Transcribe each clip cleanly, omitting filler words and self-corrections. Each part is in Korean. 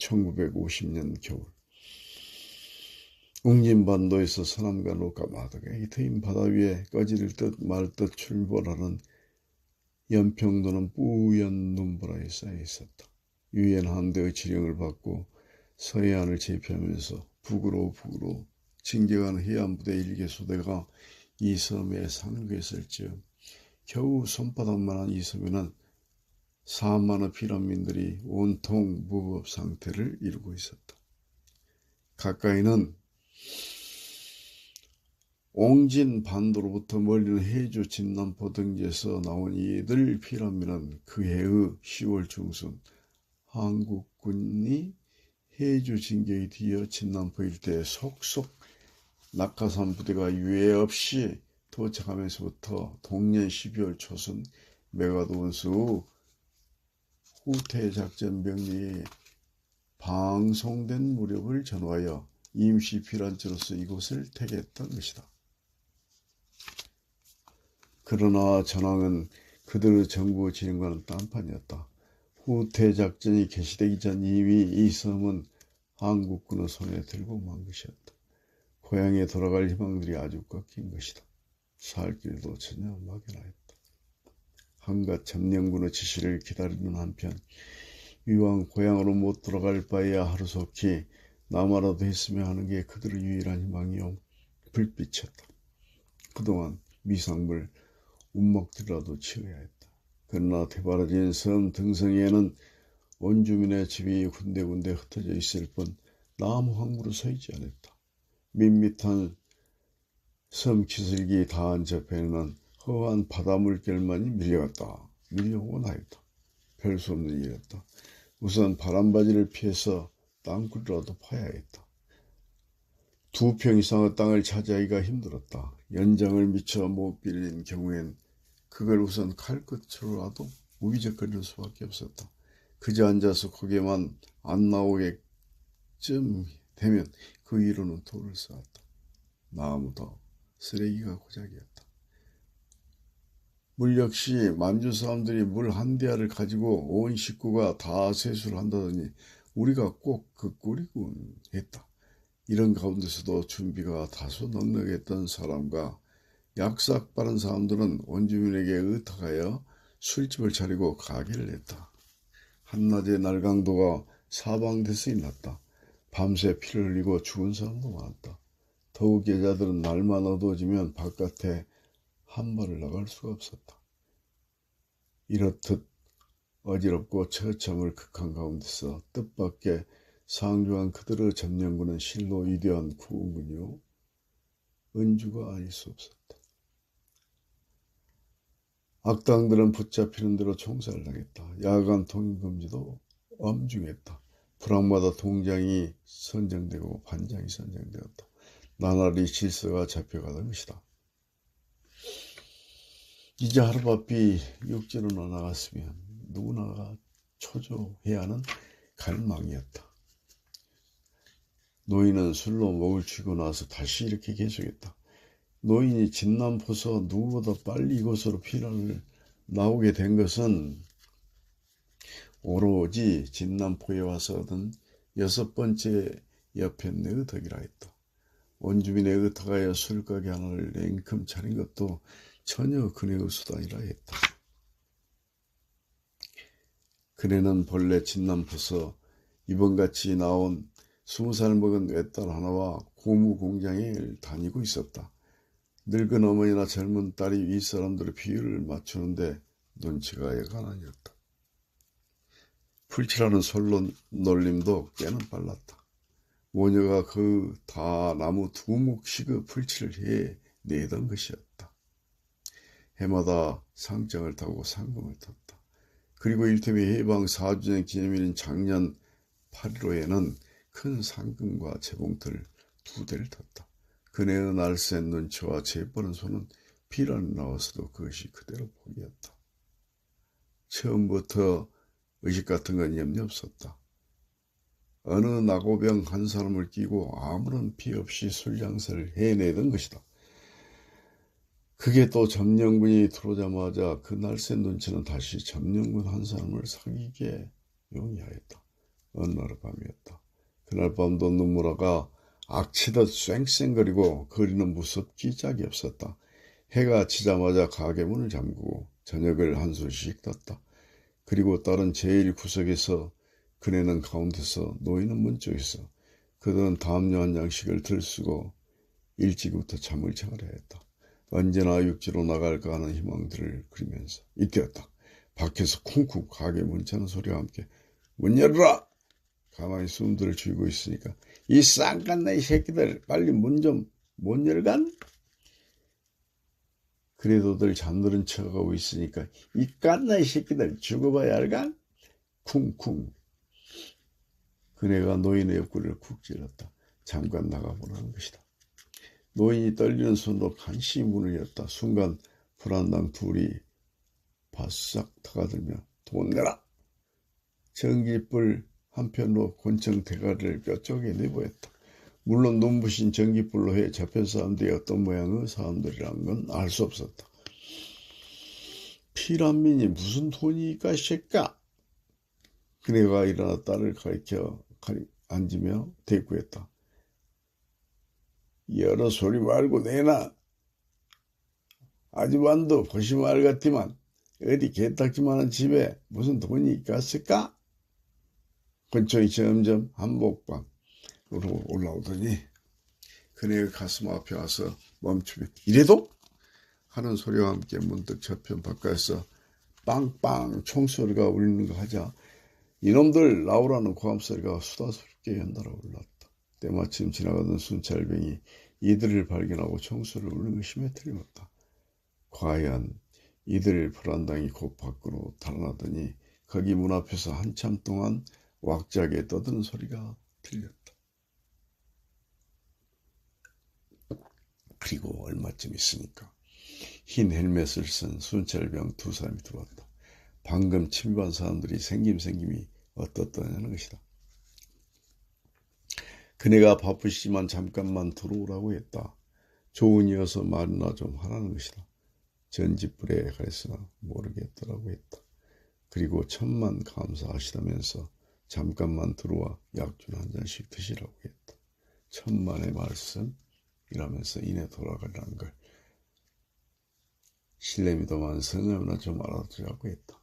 1950년 겨울 웅진반도에서 서남과 노까마득에 트인 바다 위에 꺼질 듯 말 듯 출몰하는 연평도는 뿌연 눈보라에 쌓여 있었다. 유엔 함대의 지령을 받고 서해안을 제피하면서 북으로 진격하는 해안부대 1개 소대가 이 섬에 상륙했을 즈음 겨우 손바닥만한 이 섬에는 4만의 피난민들이 온통 무법 상태를 이루고 있었다. 가까이는 옹진 반도로부터 멀리는 해주 진남포 등지에서 나온 이들 피난민은 그 해의 10월 중순 한국군이 해주 진격에 뒤어 진남포 일대에 속속 낙하산 부대가 유예 없이 도착하면서부터 동년 12월 초순 메가드 원수 후퇴 작전 명령이 방송된 무렵을 전후하여 임시 피난처로서 이곳을 택했던 것이다. 그러나 전황은 그들의 정부 진행과는 딴판이었다. 후퇴 작전이 개시되기 전 이미 이 섬은 한국군의 손에 들고 만 것이었다. 고향에 돌아갈 희망들이 아주 꺾인 것이다. 살 길도 전혀 막연하였다. 한갓 점령군의 지시를 기다리는 한편 이왕 고향으로 못 돌아갈 바에야 하루속히 남아라도 했으면 하는 게 그들의 유일한 희망이요 불빛이었다. 그동안 미상물 운목들이라도 치워야 했다. 그러나 대바라진 섬 등성이에는 원주민의 집이 군데군데 흩어져 있을 뿐 나무 항구로 서 있지 않았다. 밋밋한 섬 기슭이 닿은 저편에는 허한 바다 물결만이 밀려오곤 하였다. 별 수 없는 일이었다. 우선 바람바지를 피해서 땅굴이라도 파야 했다. 2평 이상의 땅을 차지하기가 힘들었다. 연장을 미처 못 빌린 경우엔 그걸 우선 칼끝으로라도 우기적거리는 수밖에 없었다. 그저 앉아서 고개만 안 나오게쯤 되면 그 위로는 돌을 쌓았다. 나무도 쓰레기가 고작이었다. 물 역시 만주 사람들이 물 한 대야를 가지고 온 식구가 다 세수를 한다더니 우리가 꼭 그 꼴이군 했다. 이런 가운데서도 준비가 다소 넉넉했던 사람과 약삭 빠른 사람들은 원주민에게 의탁하여 술집을 차리고 가게를 했다. 한낮에 날강도가 사방대서히 났다. 밤새 피를 흘리고 죽은 사람도 많았다. 더욱 여자들은 날만 어두워지면 바깥에 한 발을 나갈 수가 없었다. 이렇듯 어지럽고 처참을 극한 가운데서 뜻밖의 상주한 그들의 점령군은 실로 위대한 구원군이요 은주가 아닐 수 없었다. 악당들은 붙잡히는 대로 총살을 당했다. 야간 통행금지도 엄중했다. 불황마다 동장이 선정되고 반장이 선정되었다. 나날이 질서가 잡혀가던 것이다. 이제 하루바삐 육지로 나갔으면 누구나가 초조해야 하는 갈망이었다. 노인은 술로 목을 쥐고 나서 다시 이렇게 계속했다. 노인이 진남포서 누구보다 빨리 이곳으로 피난을 나오게 된 것은 오로지 진남포에 와서 얻은 6번째 여편네의 덕이라 했다. 원주민의 의탁하여 술가게 하나를 냉큼 차린 것도 전혀 그네의 수단이라 했다. 그네는 본래 진남포서 이번같이 나온 20살 먹은 외딸 하나와 고무 공장에 다니고 있었다. 늙은 어머니나 젊은 딸이 윗사람들의 비율을 맞추는데 눈치가 여간 아니었다. 풀칠하는 솔로 놀림도 꽤는 빨랐다. 모녀가 그 다 나무 2묵씩의 풀칠을 해내던 것이었다. 해마다 상장을 타고 상금을 탔다. 그리고 일테면 해방 4주년 기념일인 작년 8.15에는 큰 상금과 재봉틀 2대를 탔다. 그네의 날쌘 눈치와 재빠른 손은 피란이 나와서도 그것이 그대로 포기했다. 처음부터 의식 같은 건 염려 없었다. 어느 나고병 한 사람을 끼고 아무런 피해 없이 술장사를 해내던 것이다. 그게 또 점령군이 들어오자마자 그 날쌘 눈치는 다시 점령군 한 사람을 사귀게 용이하였다. 어느 날 밤이었다. 그날 밤도 눈물아가 악취듯 쌩쌩거리고 거리는 무섭기 짝이 없었다. 해가 지자마자 가게 문을 잠그고 저녁을 한 술씩 떴다. 그리고 딸은 제일 구석에서, 그네는 가운데서, 노인은 문 쪽에서. 그들은 담요 한 장씩을 들쓰고 일찍부터 잠을 청하려 했다. 언제나 육지로 나갈까 하는 희망들을 그리면서 이때였다. 밖에서 쿵쿵 가게 문 차는 소리와 함께 문 열어라! 가만히 숨들을 죽이고 있으니까 이 쌍간나 이 새끼들 빨리 문 좀 못 열간? 그래도들 잠들은 척하고 있으니까 이 깐나 이 새끼들 죽어봐야 할간? 쿵쿵. 그네가 노인의 옆구리를 쿡 찔렀다. 잠깐 나가보라는 것이다. 노인이 떨리는 손으로 간신히 문을 열었다. 순간 불안당 둘이 바싹 타가들며 돈 내라! 전기불 한편으로 곤청 대가리를 뼈쪽에 내보였다. 물론 눈부신 전기불로 해 잡힌 사람들이 어떤 모양의 사람들이란 건 알 수 없었다. 피란민이 무슨 돈이니까 새까? 그네가 일어나 딸을 가리켜 앉으며 대꾸했다. 여러 소리 말고 내놔. 아주반도 거시말 같지만 어디 개딱지만한 집에 무슨 돈이 있겠을까? 권총이 점점 한복방으로 올라오더니 그네의 가슴 앞에 와서 멈추며 이래도? 하는 소리와 함께 문득 저편 바깥에서 빵빵 총소리가 울리는 거 하자 이놈들 나오라는 고함소리가 수다스럽게 연달아 올랐다. 때마침 지나가던 순찰병이 이들을 발견하고 총소리를 울리는 것임에 틀림없다. 과연 이들 불안당이 곧 밖으로 달아나더니 거기 문 앞에서 한참 동안 왁자게 떠드는 소리가 들렸다. 그리고 얼마쯤 있으니까 흰 헬멧을 쓴 순찰병 두 사람이 들어왔다. 방금 침입한 사람들이 생김이 어떻더냐는 것이다. 그네가 바쁘시지만 잠깐만 들어오라고 했다. 좋으니어서 말이나 좀 하라는 것이다. 전지불에 가려서 모르겠더라고 했다. 그리고 천만 감사하시다면서 잠깐만 들어와 약주 한 잔씩 드시라고 했다. 천만의 말씀이라면서 이내 돌아가려는 걸 실례입니다만 성함이나 좀 알아두라고 했다.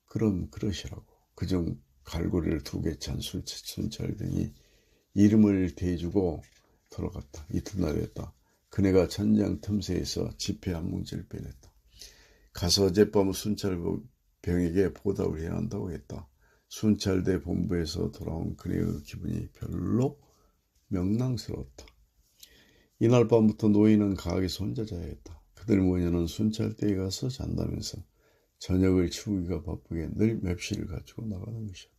그럼 그러시라고. 그중 갈고리를 2개 찬 순찰병이 이름을 대주고 돌아갔다. 이튿날이었다. 그네가 천장 틈새에서 지폐 한 뭉치를 빼냈다. 가서 어젯밤 순찰병에게 보답을 해야 한다고 했다. 순찰대 본부에서 돌아온 그네의 기분이 별로 명랑스러웠다. 이날 밤부터 노인은 가게에서 혼자 자야 했다. 그들 모녀는 순찰대에 가서 잔다면서 저녁을 치우기가 바쁘게 늘 맵시를 갖추고 나가는 것이었다.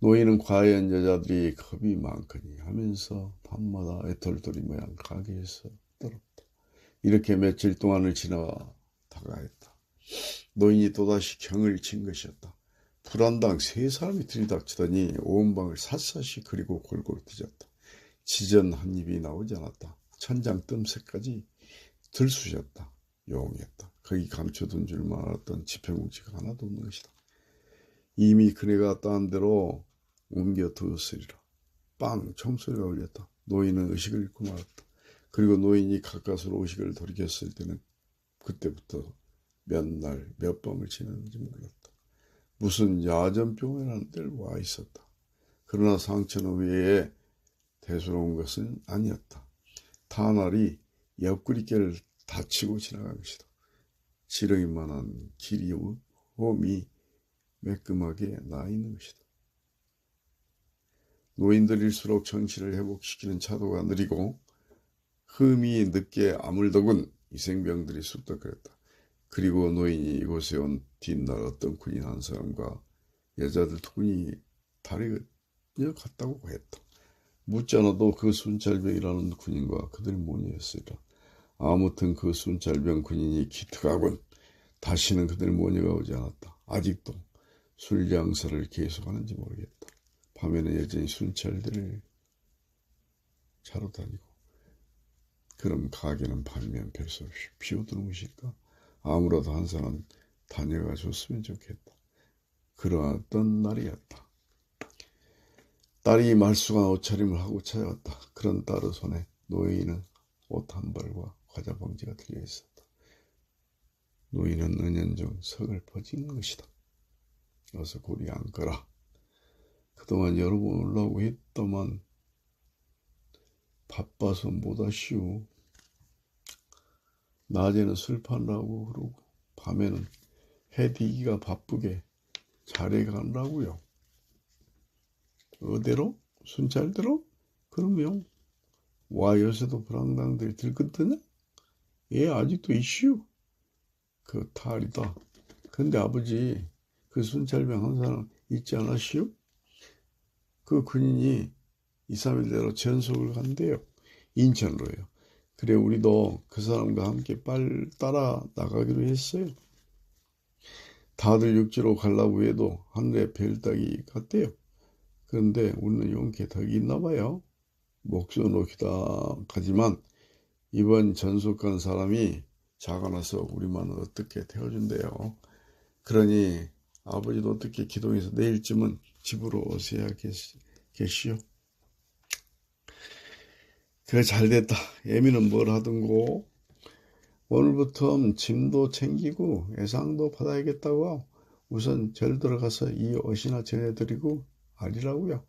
노인은 과연 여자들이 겁이 많거니 하면서 밤마다 애털돌이 모양 가게에서 떨었다. 이렇게 며칠 동안을 지나다가 했다. 노인이 또다시 경을 친 것이었다. 불안당 3사람이 들이닥치더니 온 방을 샅샅이 그리고 골골 뒤졌다. 지전 한 입이 나오지 않았다. 천장 뜸새까지 들쑤셨다. 용했다. 거기 감춰둔 줄만 알았던 지폐뭉치가 하나도 없는 것이다. 이미 그네가 딴 데로 옮겨두었으리라. 빵! 총소리가 울렸다. 노인은 의식을 잃고 말았다. 그리고 노인이 가까스로 의식을 돌이켰을 때는 그때부터 몇 날, 몇 밤을 지났는지 몰랐다. 무슨 야전병원이라는 데를 와 있었다. 그러나 상처는 외에 대수로운 것은 아니었다. 다날이 옆구리깨를 다치고 지나간 것이다. 지렁이만한 길이 홈이 매끈하게 나 있는 것이다. 노인들일수록 정신을 회복시키는 차도가 느리고 흠이 늦게 아물더군 이생병들이 쑥덕거렸다. 그리고 노인이 이곳에 온 뒷날 어떤 군인 한 사람과 여자들 2분이 다리가 같다고 했다. 묻지 않아도 그 순찰병이라는 군인과 그들이 모녀였으리라. 아무튼 그 순찰병 군인이 기특하군. 다시는 그들 모녀가 오지 않았다. 아직도 술 장사를 계속하는지 모르겠다. 밤에는 여전히 순찰들을 차로 다니고. 그럼 가게는 밤이면 별수 없이 비워두는 것일까? 아무라도 한 사람 다녀가 줬으면 좋겠다. 그러던 날이었다. 딸이 말쑥한 옷차림을 하고 찾아왔다. 그런 딸의 손에 노인은 옷 한 벌과 과자 봉지가 들려 있었다. 노인은 은연중 석을 퍼진 것이다. 어서 고리 앉거라. 그동안 여러 번 올라오고 했더만 바빠서 못 왔시오. 낮에는 술 파느라고 그러고 밤에는 해디기가 바쁘게 자리에 가느라고요. 어디로? 순찰대로? 그러면 와 요새도 불황당들이 들끓드냐? 예, 아직도 이슈. 그 탈이다. 근데 아버지 그 순찰병 한 사람 있지 않았시오? 그 군인이 2, 3일 내로 전속을 간대요. 인천으로요. 그래 우리도 그 사람과 함께 따라 나가기로 했어요. 다들 육지로 가려고 해도 하늘에 별따기 같대요. 그런데 우리는 용케 덕이 있나 봐요. 목숨 놓기다 하지만 이번 전속 간 사람이 작아나서 우리만 어떻게 태워준대요. 그러니 아버지도 어떻게 기동해서 내일쯤은 집으로 오셔야 계시오. 그래 잘됐다. 애미는 뭘 하든고 오늘부터 짐도 챙기고 예상도 받아야겠다고 우선 절 들어가서 이 옷이나 전해드리고 아니라고요.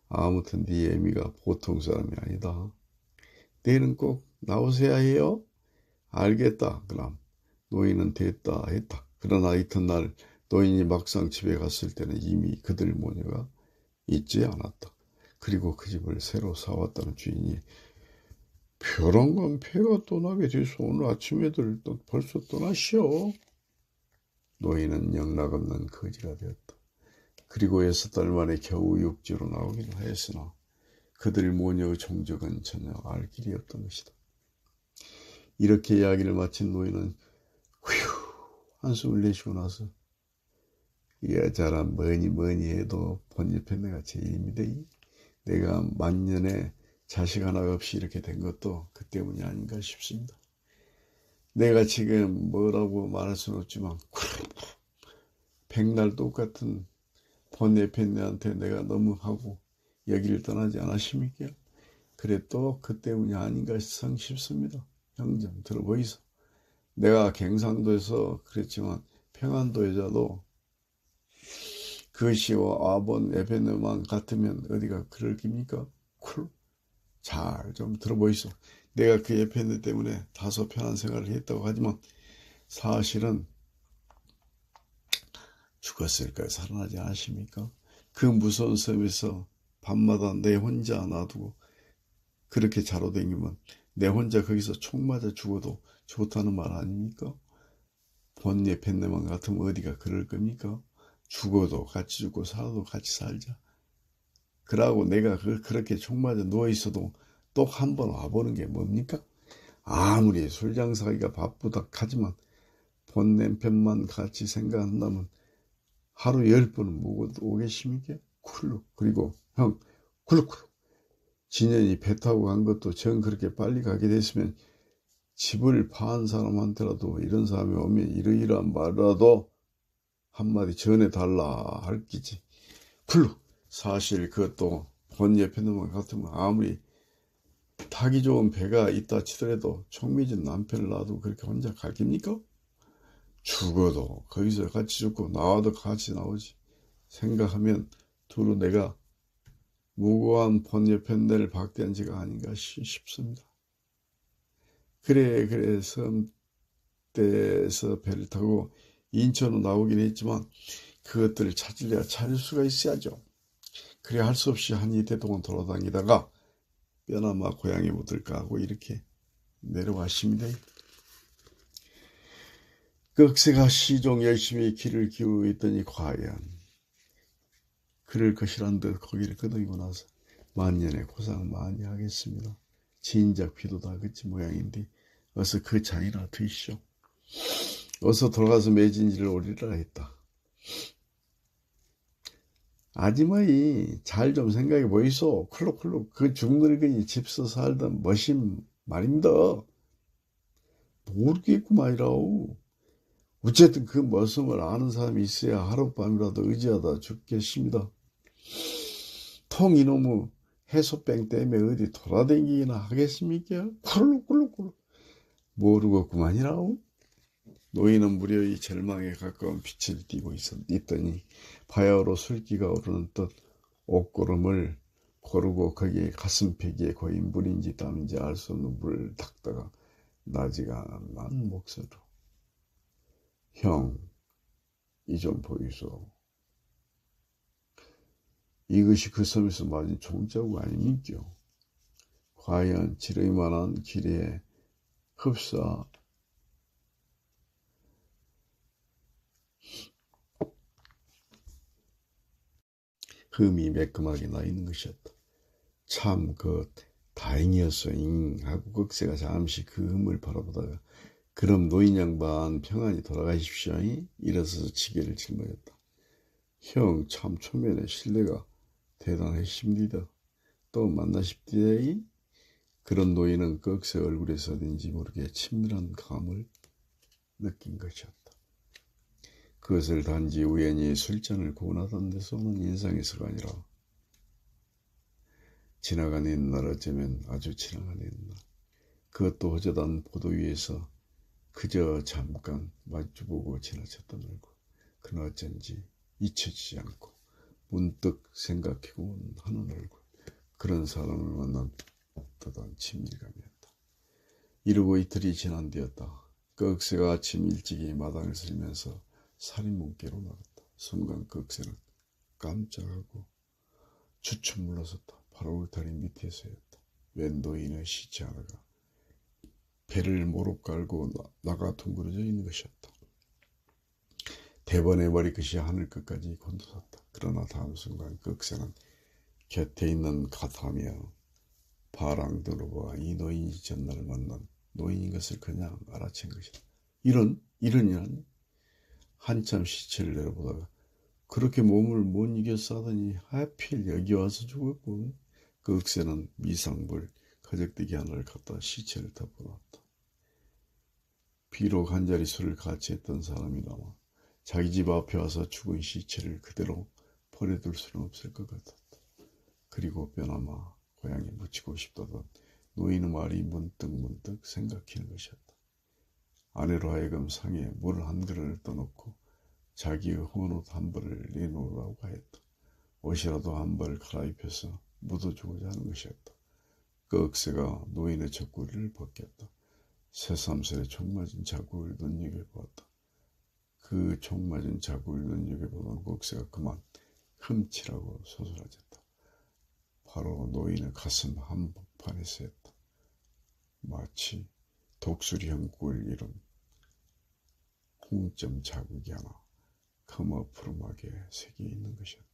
아무튼 네 애미가 보통 사람이 아니다. 내일은 꼭 나오셔야 해요. 알겠다. 그럼 노인은 됐다 했다. 그러나 이튿날 노인이 막상 집에 갔을 때는 이미 그들 모녀가 있지 않았다. 그리고 그 집을 새로 사왔다는 주인이 벼랑간 폐가 떠나게 돼서 오늘 아침에들 벌써 떠나시오. 노인은 영락없는 거지가 되었다. 그리고 6달 만에 겨우 육지로 나오기도 하였으나 그들 모녀의 종적은 전혀 알 길이 없던 것이다. 이렇게 이야기를 마친 노인은 휴 한숨을 내쉬고 나서 이 여자라 뭐니 해도 본집에 내가 제일입니다. 내가 만년에 자식 하나 없이 이렇게 된 것도 그 때문이 아닌가 싶습니다. 내가 지금 뭐라고 말할 수는 없지만 백날 똑같은 번뇌편네한테 내가 너무 하고 여기를 떠나지 않았습니까? 그래 또 그 때문이 아닌가 싶습니다. 형 좀 들어보이소. 내가 갱상도에서 그랬지만 평안도 여자도 그것이와 아본 에베네만 같으면 어디가 그럴 깁니까? 잘 좀 들어보이소. 내가 그 에페네 때문에 다소 편한 생활을 했다고 하지만 사실은 죽었을까 살아나지 않으십니까? 그 무서운 섬에서 밤마다 내 혼자 놔두고 그렇게 자로 댕기면 내 혼자 거기서 총 맞아 죽어도 좋다는 말 아닙니까? 본예 펜네만 같으면 어디가 그럴 겁니까? 죽어도 같이 죽고 살아도 같이 살자. 그러고 내가 그렇게 총 맞아 누워있어도 또 한 번 와보는 게 뭡니까? 아무리 술장사기가 바쁘다 하지만 본냄편만 같이 생각한다면 하루 10번은 묵어도 오겠습니까? 그리고 형 쿨룩쿨룩 진현이 배 타고 간 것도 전 그렇게 빨리 가게 됐으면 집을 파한 사람한테라도 이런 사람이 오면 이러이러한 말이라도 한마디 전해달라 할 끼지. 사실 그것도 본 옆에 놈만 같으면 아무리 타기 좋은 배가 있다 치더라도 총 맞은 남편을 놔두고 그렇게 혼자 갈 깁니까? 죽어도 거기서 같이 죽고 나와도 같이 나오지. 생각하면 두루 내가 무고한 본예편대를 박대한 지가 아닌가 싶습니다. 그래 섬대에서 배를 타고 인천으로 나오긴 했지만 그것들을 찾으려야 찾을 수가 있어야죠. 그래 할 수 없이 한 이태 동안 돌아다니다가 뼈나마 고향에 묻을까 하고 이렇게 내려왔습니다. 꺽쇠가 시종 열심히 길을 기울이고 있더니 과연 그럴 것이란 듯 거기를 끄덕이고 나서 만년의 고생 많이 하겠습니다. 진작 비도 다 그치 모양인데 어서 그 잔이나 드시오. 어서 돌아가서 매진지를 오리라 했다. 아지마이 잘 좀 생각해 보이소. 쿨룩쿨룩 그 중늙은이 집서 살던 멋임 말입니다. 모르겠구만이라오. 어쨌든 그 말씀을 아는 사람이 있어야 하룻밤이라도 의지하다 죽겠습니다. 통 이놈의 해소병 때문에 어디 돌아다니기나 하겠습니까? 꿀룩꿀룩꿀룩 모르고 그만이라고. 노인은 무려 이 절망에 가까운 빛을 띠고 있더니 바야흐로 술기가 오르는 듯 옷고름을 고르고 거기에 가슴팩에 거의 물인지 땀인지 알 수 없는 물을 닦다가 나지막한 목소리로 형, 이 좀 보이소. 이것이 그 섬에서 맞은 종자국 아닙니까? 과연 지르기만한 길에 흡사 흠이 매끈하게 나 있는 것이었다. 참 다행이었어잉 하고 극세가 잠시 그 흠을 바라보다가 그럼 노인 양반 평안히 돌아가십시오. 일어서서 지게를 짊어졌다. 형, 참 초면에 신뢰가 대단하십니다. 또 만나십디에이? 그런 노인은 극세 얼굴에서 어딘지 모르게 친밀한 감을 느낀 것이었다. 그것을 단지 우연히 술잔을 고운하던 데서 오는 인상에서가 아니라 지나간 옛날, 어쩌면 아주 지나간 옛날, 그것도 허전한 보도 위에서 그저 잠깐 마주보고 지나쳤던 얼굴, 그는 어쩐지 잊혀지지 않고 문득 생각해보곤 하는 얼굴, 그런 사람을 만난 듯한 친밀감이었다. 이르고 이틀이 지난 뒤였다. 꺽쇠가 아침 일찍이 마당을 쓸면서 살인문께로 나갔다. 순간 꺽쇠는 깜짝하고 주춤 물러섰다. 바로 울타리 밑에서였다. 웬 노인의 시체 하나가 배를 모록 깔고 나가 둥그러져 있는 것이었다. 대번에 머리끝이 하늘 끝까지 곤두섰다. 그러나 다음 순간 꺽쇠는 곁에 있는 갓하며 바랑등으로 보아 이 노인이 전날 만난 노인인 것을 그냥 알아챈 것이다. 이런 한참 시체를 내려보다가 그렇게 몸을 못 이겨 싸더니 하필 여기 와서 죽었군. 꺽쇠는 미상불 거적대기 하나를 갖다 시체를 덮어놨다. 비록 한 자리 술을 같이 했던 사람이라마 자기 집 앞에 와서 죽은 시체를 그대로 버려둘 수는 없을 것 같았다. 그리고 뼈나마 고향에 묻히고 싶다던 노인의 말이 문득 생각히는 것이었다. 아내로 하여금 상에 물 한 그릇을 떠놓고 자기의 헌옷 한 벌을 내놓으라고 하였다. 옷이라도 한 벌 갈아입혀서 묻어주고자 하는 것이었다. 꺽쇠가 노인의 젖구리를 벗겼다. 새삼스레 총 맞은 자국을 눈여겨보았다. 그 총 맞은 자국을 눈여겨보던 꺽쇠가 그만 흠치라고 소설하졌다. 바로 노인의 가슴 한복판에서였다. 마치 독수리형 꿀 이룬 홍점 자국이 하나 커머푸름하게 새겨 있는 것이었다.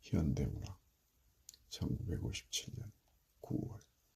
현대문학 1957년 9월